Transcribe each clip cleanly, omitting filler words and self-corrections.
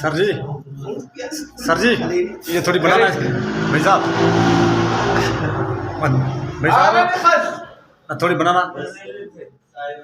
Sir जी, sir जी, ये थोड़ी बनाना है भाई साहब, भाई साहब थोड़ी बनाना।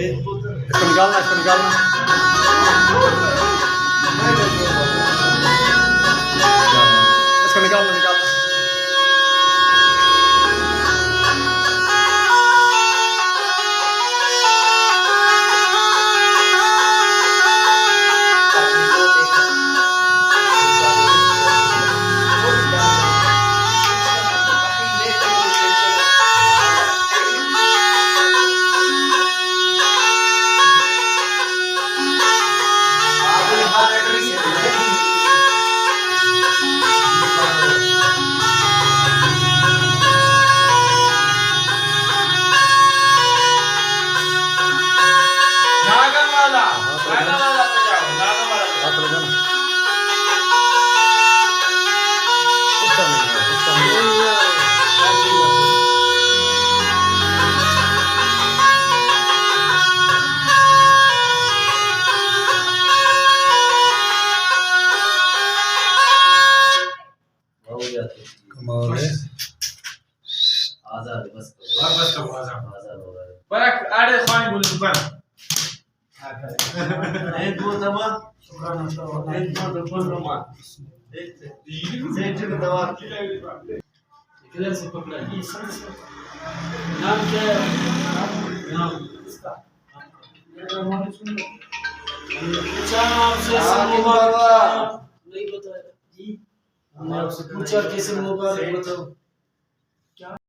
इसको निकालना, इसको निकालना। इसको निकालना, निकालना। कमाल है। आजाद बस आजाद हो रहा है बरक आड़े खान बोले दुकान एक दो दवा शुक्रान एक दो दवा एक से दवा किधर से पकड़ा नाम क्या है नाम इसका पूछा आपसे नहीं बताया जी हमने आपसे पूछा कैसे मुबारक बताओ।